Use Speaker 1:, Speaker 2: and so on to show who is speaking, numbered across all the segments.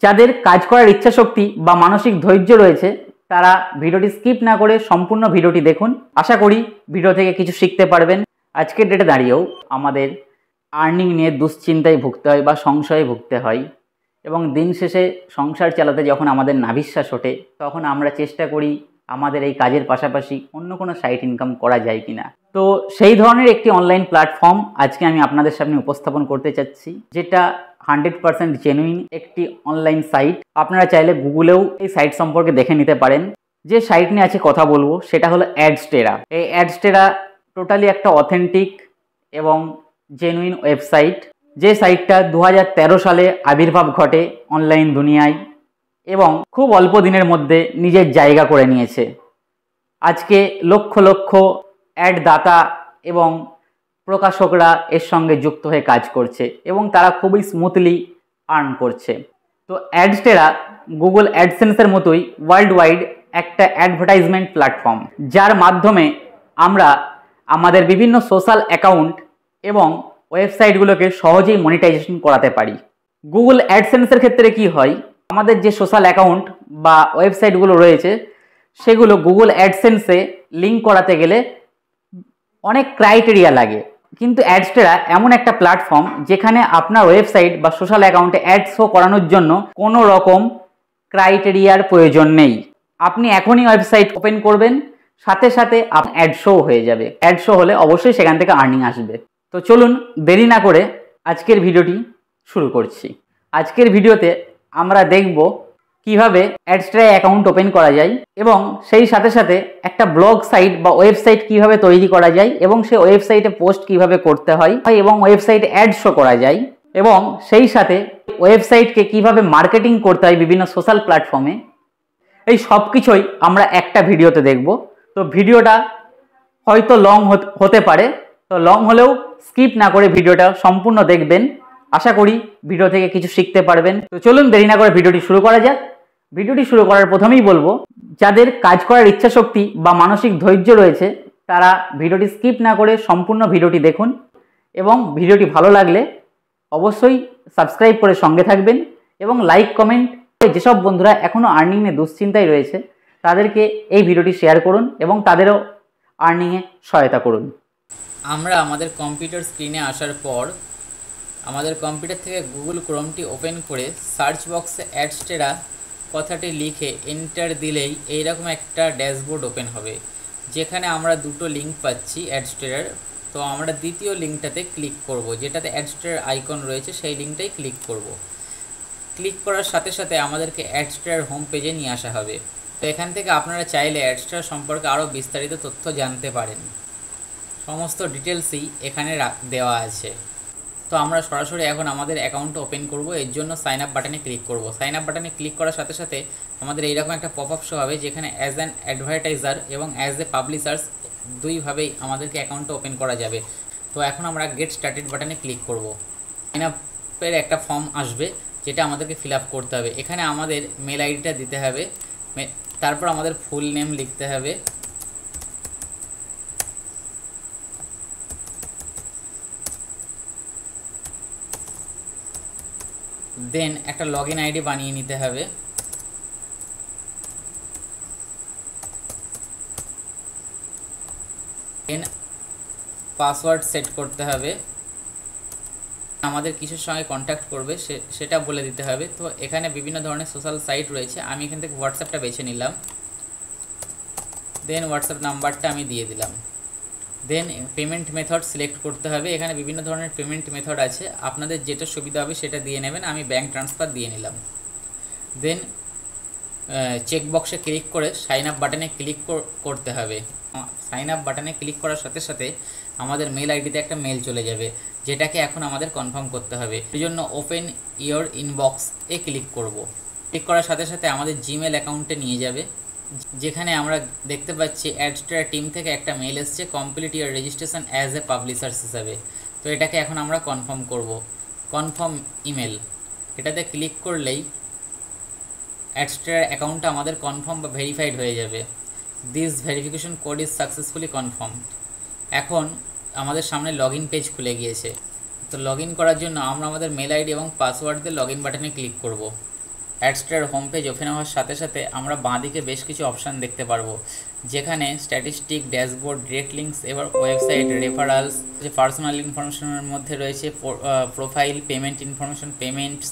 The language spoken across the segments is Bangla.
Speaker 1: যাদের কাজ করার ইচ্ছা শক্তি বা মানসিক ধৈর্য রয়েছে তারা ভিডিওটি স্কিপ না করে সম্পূর্ণ ভিডিওটি দেখুন। আশা করি ভিডিও থেকে কিছু শিখতে পারবেন। আজকের ডেটে দাঁড়িয়েও আমাদের আর্নিং নিয়ে দুশ্চিন্তায় ভুগতে হয় বা সংশয়ে ভুগতে হয়, এবং দিন শেষে সংসার চালাতে যখন আমাদের নাভিশ্বাস ওঠে তখন আমরা চেষ্টা করি আমাদের এই কাজের পাশাপাশি অন্য কোনো সাইড ইনকাম করা যায় কিনা। তো সেই ধরনের একটি অনলাইন প্ল্যাটফর্ম আজকে আমি আপনাদের সামনে উপস্থাপন করতে চাচ্ছি, যেটা 100% জেনুইন একটি অনলাইন সাইট। আপনারা চাইলে গুগলেও এই সাইট সম্পর্কে দেখে নিতে পারেন। যে সাইট নিয়ে আছে কথা বলবো সেটা হলো অ্যাডস্টেরা। এই অ্যাডস্টেরা টোটালি একটা অথেন্টিক এবং জেনুইন ওয়েবসাইট, যে সাইটটা 2013 সালে আবির্ভাব ঘটে অনলাইন দুনিয়ায় এবং খুব অল্প দিনের মধ্যে নিজের জায়গা করে নিয়েছে। আজকে লক্ষ লক্ষ অ্যাড দাতা এবং প্রকাশকরা এর সঙ্গে যুক্ত হয়ে কাজ করছে এবং তারা খুবই স্মুথলি আর্ন করছে। তো অ্যাডস্টেরা গুগল অ্যাডসেন্সের মতোই ওয়ার্ল্ড ওয়াইড একটা অ্যাডভার্টাইজমেন্ট প্ল্যাটফর্ম, যার মাধ্যমে আমরা আমাদের বিভিন্ন সোশ্যাল অ্যাকাউন্ট এবং ওয়েবসাইটগুলোকে সহজেই মনিটাইজেশন করাতে পারি। গুগল অ্যাডসেন্সের ক্ষেত্রে কি হয়, আমাদের যে সোশ্যাল অ্যাকাউন্ট বা ওয়েবসাইটগুলো রয়েছে সেগুলো গুগল অ্যাডসেন্সে লিঙ্ক করাতে গেলে অনেক ক্রাইটেরিয়া লাগে, কিন্তু অ্যাডস্টেরা এমন একটা প্ল্যাটফর্ম যেখানে আপনার ওয়েবসাইট বা সোশ্যাল অ্যাকাউন্টে অ্যাড শো করানোর জন্য কোনো রকম ক্রাইটেরিয়ার প্রয়োজন নেই। আপনি এখনই ওয়েবসাইট ওপেন করবেন, সাথে সাথে আপনার অ্যাড শো হয়ে যাবে। অ্যাড শো হলে অবশ্যই সেখান থেকে আর্নিং আসবে। তো চলুন দেরি না করে আজকের ভিডিওটি শুরু করছি। আজকের ভিডিওতে আমরা দেখব কিভাবে অ্যাডস্টেরা অ্যাকাউন্ট ওপেন করা যায় এবং সেই সাথে সাথে একটা ব্লগ সাইট বা ওয়েবসাইট কিভাবে তৈরি করা যায় এবং সেই ওয়েবসাইটে পোস্ট কিভাবে করতে হয় এবং ওয়েবসাইটে অ্যাড শো করা যায় এবং সেই সাথে ওয়েবসাইটকে কিভাবে মার্কেটিং করতে হয় বিভিন্ন সোশ্যাল প্ল্যাটফর্মে। এই সব কিছুই আমরা একটা ভিডিওতে দেখব। তো ভিডিওটা হয়তো লং হতে পারে, তো লং হলেও স্কিপ না করে ভিডিওটা সম্পূর্ণ দেখবেন। আশা করি ভিডিও থেকে কিছু শিখতে পারবেন। তো চলুন দেরি না করে ভিডিওটি শুরু করা যাক। ভিডিওটি শুরু করার প্রথমেই বলবো, যাদের কাজ করার ইচ্ছা শক্তি বা মানসিক ধৈর্য রয়েছে তারা ভিডিওটি স্কিপ না করে সম্পূর্ণ ভিডিওটি দেখুন এবং ভিডিওটি ভালো লাগলে অবশ্যই সাবস্ক্রাইব করে সঙ্গে থাকবেন এবং লাইক কমেন্ট। যেসব বন্ধুরা এখনও আর্নিং নিয়ে দুশ্চিন্তায় রয়েছে তাদেরকে এই ভিডিওটি শেয়ার করুন এবং তাদেরও আর্নিংয়ে সহায়তা করুন।
Speaker 2: আমরা আমাদের কম্পিউটার স্ক্রিনে আসার পর আমাদের কম্পিউটার থেকে গুগল ক্রোমটি ওপেন করে সার্চ বক্সে অ্যাডস্টেরা কথাটি লিখে এন্টার দিলেই এইরকম একটা ড্যাশবোর্ড ওপেন হবে, যেখানে আমরা দুটো লিঙ্ক পাচ্ছি অ্যাডস্টেরার। তো আমরা দ্বিতীয় লিঙ্কটাতে ক্লিক করব, যেটাতে অ্যাডস্টেরার আইকন রয়েছে, সেই লিঙ্কটাই ক্লিক করব। ক্লিক করার সাথে সাথে আমাদেরকে অ্যাডস্টেরার হোম পেজে নিয়ে আসা হবে। তো এখান থেকে আপনারা চাইলে অ্যাডস্টেরার সম্পর্কে আরও বিস্তারিত তথ্য জানতে পারেন। সমস্ত ডিটেলসই এখানে দেওয়া আছে। তো আমরা সরাসরি এখন আমাদের অ্যাকাউন্ট ওপেন করব। এর জন্য সাইন আপ বাটনে ক্লিক করব। সাইন আপ বাটনে ক্লিক করার সাথে সাথে আমাদের এইরকম একটা পপ আপ শো হবে, যেখানে অ্যাজ অ্যান অ্যাডভার্টাইজার এবং অ্যাজ এ পাবলিশার্স দুইভাবেই আমাদেরকে অ্যাকাউন্টটা ওপেন করা যাবে। তো এখন আমরা গেট স্টার্টেড বাটনে ক্লিক করব। সাইন আপের একটা ফর্ম আসবে, যেটা আমাদেরকে ফিল আপ করতে হবে। এখানে আমাদের মেল আইডিটা দিতে হবে, তারপর আমাদের ফুল নেম লিখতে হবে, দেন একটা লগ ইন আইডি বানিয়ে নিতে হবে, দেন পাসওয়ার্ড সেট করতে হবে, আমাদের কিসের সঙ্গে কন্ট্যাক্ট করবে সেটা বলে দিতে হবে। তো এখানে বিভিন্ন ধরনের সোশ্যাল সাইট রয়েছে, আমি এখান থেকে হোয়াটসঅ্যাপটা বেছে নিলাম, দেন হোয়াটসঅ্যাপ নাম্বারটা আমি দিয়ে দিলাম। দেন পেমেন্ট মেথড সিলেক্ট করতে হবে। এখানে বিভিন্ন ধরনের পেমেন্ট মেথড আছে, আপনাদের যেটা সুবিধা হবে সেটা দিয়ে নেবেন। আমি ব্যাঙ্ক ট্রান্সফার দিয়ে নিলাম। দেন চেক বক্সে ক্লিক করে সাইন আপ বাটনে ক্লিক করতে হবে। সাইন আপ বাটনে ক্লিক করার সাথে সাথে আমাদের মেল আইডিতে একটা মেল চলে যাবে, যেটাকে এখন আমাদের কনফার্ম করতে হবে। এই জন্য open your inbox A click করব। ক্লিক করার সাথে সাথে আমাদের জিমেল অ্যাকাউন্টে নিয়ে যাবে, যেখানে আমরা দেখতে পাচ্ছি অ্যাডস্টেরা টিম থেকে একটা মেল এসছে, complete year registration as a publishers হিসাবে। তো এটাকে এখন আমরা কনফার্ম করব। কনফার্ম ইমেল এটাতে ক্লিক করলেই অ্যাডস্টেরার অ্যাকাউন্টটা আমাদের কনফার্ম বা ভেরিফাইড হয়ে যাবে। This verification code is successfully confirm. এখন আমাদের সামনে লগ ইন পেজ খুলে গিয়েছে। তো লগ ইন করার জন্য আমরা আমাদের মেল আইডি এবং পাসওয়ার্ড দিয়ে লগ ইন বাটনে ক্লিক করব। অ্যাডস্টেরার হোম পেজ ওপেন হওয়ার সাথে সাথে আমরা বাঁদিকে বেশ কিছু অপশান দেখতে পারবো, যেখানে স্ট্যাটিস্টিক, ড্যাশবোর্ড, ডিরেক্ট লিঙ্কস, এবার ওয়েবসাইট, রেফারালস, যে পার্সোনাল ইনফরমেশনের মধ্যে রয়েছে profile, payment information, payments,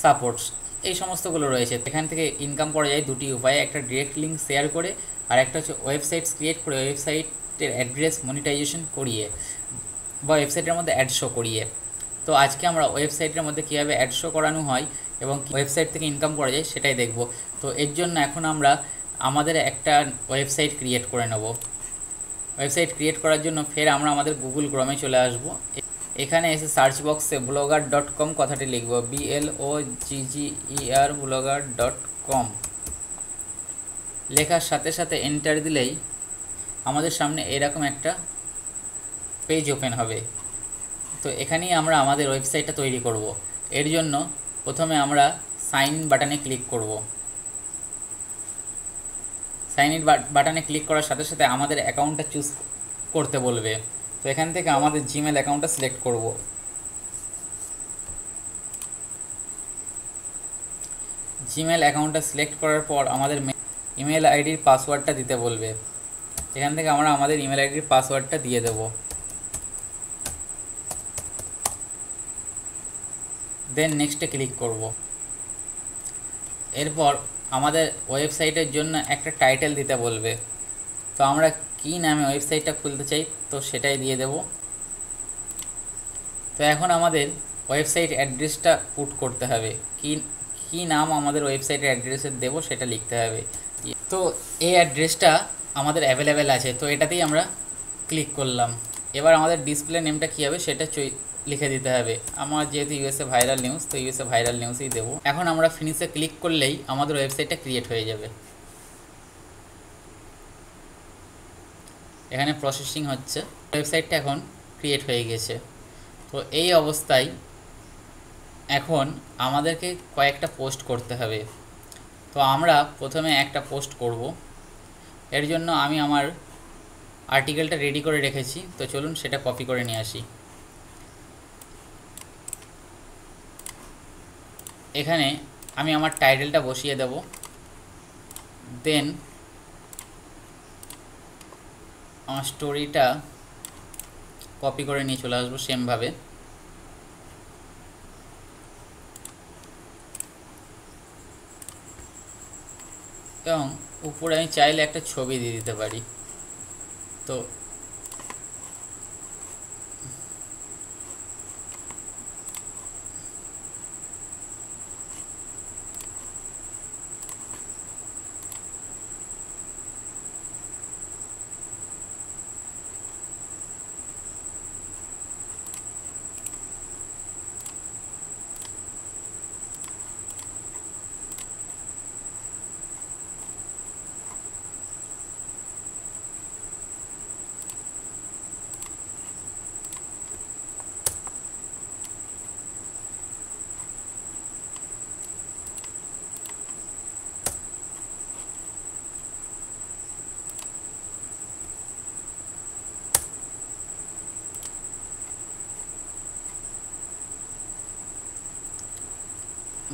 Speaker 2: supports, এই সমস্তগুলো রয়েছে। এখান থেকে ইনকাম করা যায় দুটি উপায়ে, একটা ডিরেক্ট লিঙ্ক শেয়ার করে, আর একটা হচ্ছে ওয়েবসাইটস ক্রিয়েট করে ওয়েবসাইটের অ্যাড্রেস মনিটাইজেশন করিয়ে বা ওয়েবসাইটের মধ্যে অ্যাড শো করিয়ে। তো আজকে আমরা ওয়েবসাইটের মধ্যে কীভাবে অ্যাড শো করানো হয় এবং ওয়েবসাইট থেকে ইনকাম করা যায় সেটাই দেখব। তো এর জন্য এখন আমরা আমাদের একটা ওয়েবসাইট ক্রিয়েট করে নেব। ওয়েবসাইট ক্রিয়েট করার জন্য ফের আমরা আমাদের গুগল ক্রমে চলে আসব। এখানে এসে সার্চ বক্সে blogger.com কথাটি লিখব, BLOGGER blogger.com লেখার সাথে সাথে এন্টার দিলেই আমাদের সামনে এরকম একটা পেজ ওপেন হবে। তো এখানেই আমরা আমাদের ওয়েবসাইটটা তৈরি করব। এর জন্য প্রথমে আমরা সাইন ইন বাটনে ক্লিক করব। সাইন ইন বাটনে ক্লিক করার সাথে সাথে আমাদের অ্যাকাউন্টটা চুজ করতে বলবে। তো এখান থেকে আমাদের জিমেল অ্যাকাউন্টটা সিলেক্ট করব। জিমেল অ্যাকাউন্টটা সিলেক্ট করার পর আমাদের ইমেল আইডির পাসওয়ার্ডটা দিতে বলবে। এখান থেকে আমরা আমাদের ইমেল আইডির পাসওয়ার্ডটা দিয়ে দেব। দেন নেক্সটে ক্লিক করব। এরপর আমাদের ওয়েবসাইটের জন্য একটা টাইটেল দিতে বলবে। তো আমরা কী নামে ওয়েবসাইটটা খুলতে চাই তো সেটাই দিয়ে দেব। তো এখন আমাদের ওয়েবসাইট অ্যাড্রেসটা পুট করতে হবে, কী নাম আমাদের ওয়েবসাইটের অ্যাড্রেসের দেবো সেটা লিখতে হবে। তো এই অ্যাড্রেসটা আমাদের অ্যাভেলেবেল আছে, তো এটাতেই আমরা ক্লিক করলাম। এবার আমাদের ডিসপ্লে নেমটা কী হবে সেটা লিখে দিতে হবে। আমার যেহেতু ইউএসএ ভাইরাল নিউজ, তো ইউএসএ ভাইরাল নিউজই দেবো। এখন আমরা ফিনিশে ক্লিক করলেই আমাদের ওয়েবসাইটটা ক্রিয়েট হয়ে যাবে। এখানে প্রসেসিং হচ্ছে, ওয়েবসাইটটা এখন ক্রিয়েট হয়ে গেছে। তো এই অবস্থায় এখন আমাদেরকে কয়েকটা পোস্ট করতে হবে। তো আমরা প্রথমে একটা পোস্ট করব। এর জন্য আমি আমার আর্টিকেলটা রেডি করে রেখেছি, তো চলুন সেটা কপি করে নিয়ে আসি। এখানে আমি আমার টাইটেলটা বসিয়ে দেব। দেন আমার স্টোরিটা কপি করে নিয়ে চলে আসবো সেমভাবে। এবং উপরে আমি চাইলে একটা ছবি দিয়ে দিতে পারি। তো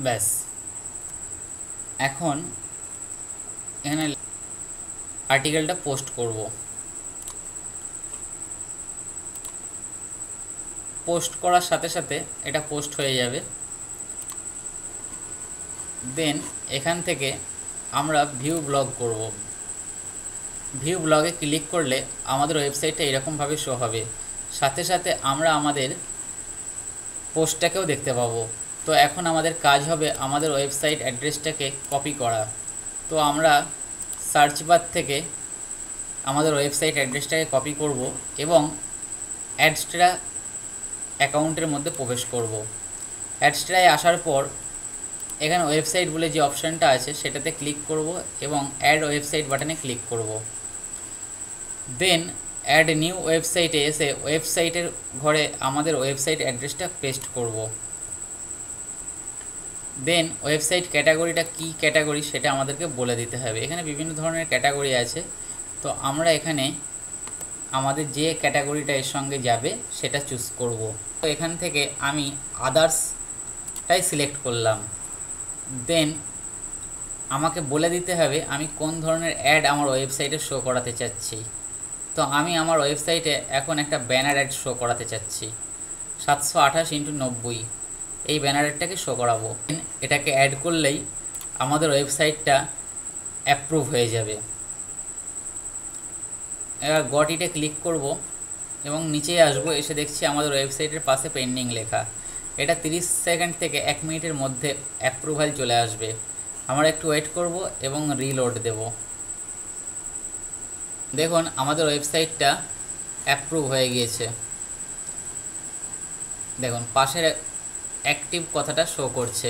Speaker 2: ব্যাস, এখন এখানে আর্টিকেলটা পোস্ট করব। পোস্ট করার সাথে সাথে এটা পোস্ট হয়ে যাবে। দেন এখান থেকে আমরা ভিউ ব্লগ করব। ভিউ ব্লগে ক্লিক করলে আমাদের ওয়েবসাইটটা এরকমভাবে শো হবে। সাথে সাথে আমরা আমাদের পোস্টটাকেও দেখতে পাবো। তো এখন আমাদের কাজ হবে আমাদের ওয়েবসাইট অ্যাড্রেসটাকে কপি করা। তো আমরা সার্চ বার থেকে আমাদের ওয়েবসাইট অ্যাড্রেসটাকে কপি করব এবং অ্যাডস্টেরা অ্যাকাউন্টের মধ্যে প্রবেশ করব। অ্যাডস্টেরায় আসার পর এখানে ওয়েবসাইট বলে যে অপশানটা আছে সেটাতে ক্লিক করব এবং অ্যাড ওয়েবসাইট বাটনে ক্লিক করব। দেন অ্যাড নিউ ওয়েবসাইটে এসে ওয়েবসাইটের ঘরে আমাদের ওয়েবসাইট অ্যাড্রেসটা পেস্ট করব। দেন ওয়েবসাইট ক্যাটাগরিটা কী ক্যাটাগরি সেটা আমাদেরকে বলে দিতে হবে। এখানে বিভিন্ন ধরনের ক্যাটাগরি আছে, তো আমরা এখানে আমাদের যে ক্যাটাগরিটা এর সঙ্গে যাবে সেটা চুজ করব। তো এখান থেকে আমি আদার্সটাই সিলেক্ট করলাম। দেন আমাকে বলে দিতে হবে আমি কোন ধরনের অ্যাড আমার ওয়েবসাইটে শো করাতে চাচ্ছি। তো আমি আমার ওয়েবসাইটে এখন একটা ব্যানার অ্যাড শো করাতে চাচ্ছি 728x90, এই ব্যানার অ্যাডটাকে শো করাবো। এটাকে অ্যাড করলেই আমাদের ওয়েবসাইটটা অ্যাপ্রুভ হয়ে যাবে। এবার গট ইটে ক্লিক করব এবং নিচেই আসবো, এসে দেখছি আমাদের ওয়েবসাইটের পাশে পেন্ডিং লেখা। এটা 30 সেকেন্ড থেকে 1 মিনিটের মধ্যে অ্যাপ্রুভাল চলে আসবে। আমরা একটু ওয়েট করব এবং রিলোড দেব। দেখুন আমাদের ওয়েবসাইটটা অ্যাপ্রুভ হয়ে গিয়েছে। দেখুন পাশের অ্যাক্টিভ কথাটা শো করছে।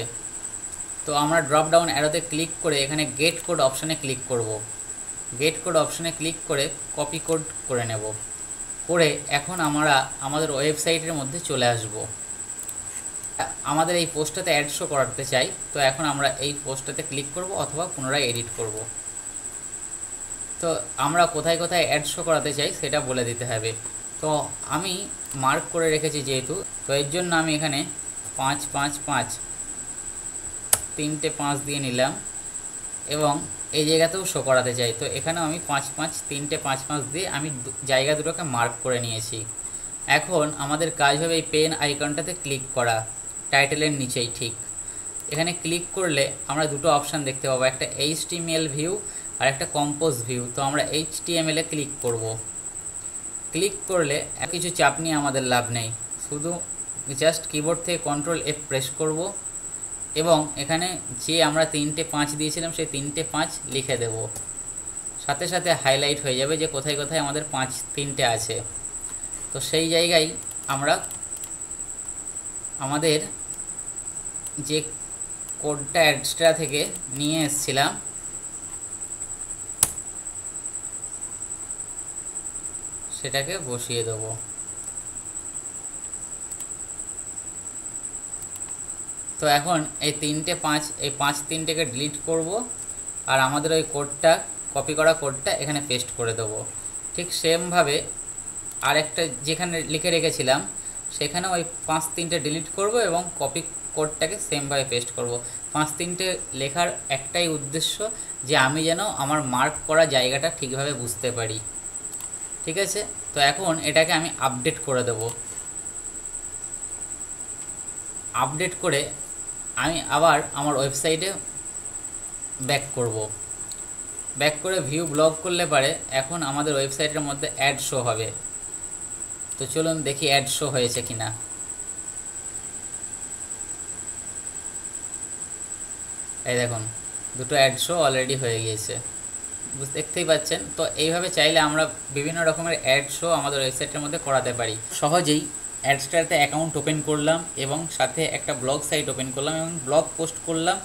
Speaker 2: তো আমরা ড্রপ ডাউন অ্যারোতে ক্লিক করে এখানে গেট কোড অপশানে ক্লিক করব। গেট কোড অপশানে ক্লিক করে কপি কোড করে নেব। করে এখন আমরা আমাদের ওয়েবসাইটের মধ্যে চলে আসব। আমাদের এই পোস্টটাতে অ্যাড শো করাতে চাই, তো এখন আমরা এই পোস্টটাতে ক্লিক করব অথবা পুনরায় এডিট করব। তো আমরা কোথায় কোথায় অ্যাড শো করাতে চাই সেটা বলে দিতে হবে। তো আমি মার্ক করে রেখেছি যেহেতু, তো এর জন্য আমি এখানে 5 5 5 3টে 5 দিয়ে নিলাম এবং এই জায়গাতেও শো করাতে চাই। তো এখানেও আমি 5 5 3টে 5 5 দিয়ে আমি জায়গা দুটোকে মার্ক করে নিয়েছি। এখন আমাদের কাজ হবে এই পেন আইকনটাতে ক্লিক করা, টাইটেলের নিচেই ঠিক। এখানে ক্লিক করলে আমরা দুটো অপশান দেখতে পাবো, একটা HTML ভিউ আর একটা কম্পোজ ভিউ। তো আমরা HTML এ ক্লিক করব। ক্লিক করলে কিছু চাপ নিয়ে আমাদের লাভ নেই, শুধু জাস্ট কিবোর্ড থেকে Ctrl+F প্রেস করব এবং এখানে যে আমরা 3টে 5 দিয়েছিলাম সেই 3টে 5 লিখে দেব। সাথে সাথে হাইলাইট হয়ে যাবে যে কোথায় কোথায় আমাদের 3টে আছে। তো সেই জায়গায় আমরা আমাদের যে কোডটা অ্যাডস্ট্রা থেকে নিয়ে এসেছিলাম সেটাকে বসিয়ে দেবো। তো এখন এই 3টে 5 এই 3টেকে ডিলিট করব আর আমাদের ওই কোডটা কপি করা কোডটা এখানে পেস্ট করে দেবো। ঠিক সেমভাবে আরেকটা যেখানে লিখে রেখেছিলাম সেখানে ওই 3টে ডিলিট করব এবং কপি কোডটাকে সেমভাবে পেস্ট করব। 3টে লেখার একটাই উদ্দেশ্য যে আমি যেন আমার মার্ক করা জায়গাটা ঠিকভাবে বুঝতে পারি। ঠিক আছে, তো এখন এটাকে আমি আপডেট করে দেব। আপডেট করে আমি আবার আমার ওয়েবসাইটে ব্যাক করব। ব্যাক করে ভিউ ব্লগ করলে পারে এখন আমাদের ওয়েবসাইটের মধ্যে অ্যাড শো হবে। তো চলুন দেখি অ্যাড শো হয়েছে কিনা। এই দেখুন দুটো অ্যাড শো অলরেডি হয়ে গিয়েছে, দেখতেই পাচ্ছেন। তো এইভাবে চাইলে আমরা বিভিন্ন রকমের অ্যাড শো আমাদের ওয়েবসাইটের মধ্যে করাতে পারি। সহজেই অ্যাডস্ট্রাতে অ্যাকাউন্ট ওপেন করলাম এবং সাথে একটা ব্লগ সাইট ওপেন করলাম এবং ব্লগ পোস্ট করলাম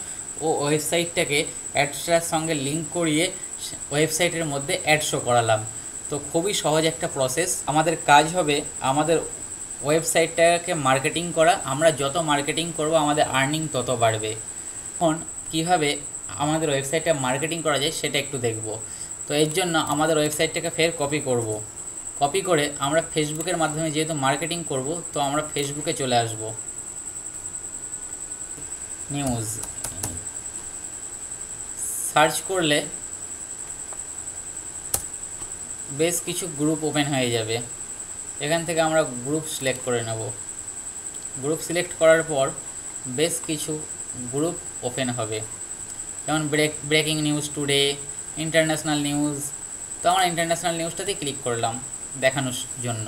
Speaker 2: ও ওয়েবসাইটটাকে অ্যাডস্ট্রার সঙ্গে লিঙ্ক করিয়ে ওয়েবসাইটের মধ্যে অ্যাড শো করালাম। তো খুবই সহজ একটা প্রসেস। আমাদের কাজ হবে আমাদের ওয়েবসাইটটাকে মার্কেটিং করা। আমরা যত মার্কেটিং করব আমাদের আর্নিং তত বাড়বে। এখন কীভাবে আমাদের ওয়েবসাইটটা মার্কেটিং করা যায় সেটা একটু দেখব। তো এর জন্য আমাদের ওয়েবসাইটটাকে ফের কপি করব। কপি করে আমরা ফেসবুকের মাধ্যমে যেহেতু মার্কেটিং করব তো আমরা ফেসবুকে চলে আসব। নিউজ সার্চ করলে বেশ কিছু গ্রুপ ওপেন হয়ে যাবে। এখান থেকে আমরা গ্রুপ সিলেক্ট করে নেব। গ্রুপ সিলেক্ট করার পর বেশ কিছু গ্রুপ ওপেন হবে, যেমন breaking news today, international news. তো আমরা ইন্টারন্যাশনাল নিউজটাতে ক্লিক করলাম দেখানোর জন্য।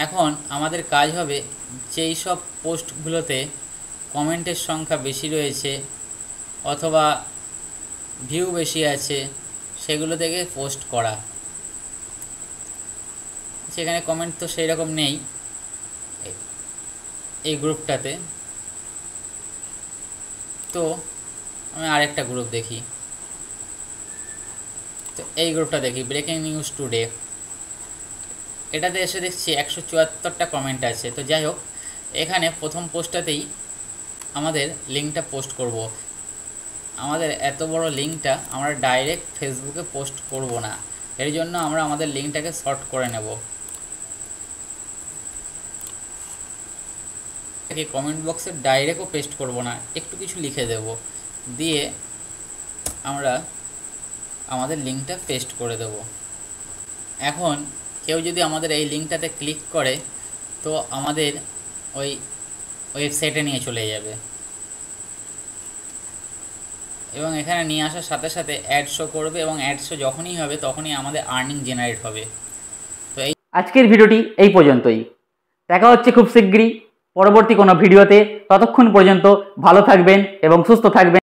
Speaker 2: এখন আমাদের কাজ হবে যেই সব পোস্টগুলোতে কমেন্টের সংখ্যা বেশি রয়েছে অথবা ভিউ বেশি আছে সেগুলো থেকে পোস্ট করা। সেখানে কমেন্ট তো সেই রকম নেই এই গ্রুপটাতে। তো আমি আরেকটা গ্রুপ দেখি। তো এই গ্রুপটা দেখি ব্রেকিং নিউজ টুডে। এটাতে এসে দেখছি 174টা কমেন্ট আছে। তো যাই হোক, এখানে প্রথম পোস্টটাতেই আমাদের লিঙ্কটা পোস্ট করব। আমাদের এত বড় লিঙ্কটা আমরা ডাইরেক্ট ফেসবুকে পোস্ট করব না, এর জন্য আমরা আমাদের লিঙ্কটাকে শর্ট করে নেব। কমেন্ট বক্সে ডাইরেক্টও পেস্ট করব না, একটু কিছু লিখে দেব, দিয়ে আমরা আমাদের লিঙ্কটা পেস্ট করে দেব। এখন কেউ যদি আমাদের এই লিঙ্কটাতে ক্লিক করে তো আমাদের ওই ওয়েবসাইটে নিয়ে চলে যাবে এবং এখানে নিয়ে আসার সাথে সাথে অ্যাড শো করবে এবং অ্যাড শো যখনই হবে তখনই আমাদের আর্নিং জেনারেট হবে। তো এই
Speaker 1: আজকের ভিডিওটি এই পর্যন্তই। দেখা হচ্ছে খুব শীঘ্রই পরবর্তী কোনো ভিডিওতে। ততক্ষণ পর্যন্ত ভালো থাকবেন এবং সুস্থ থাকবেন।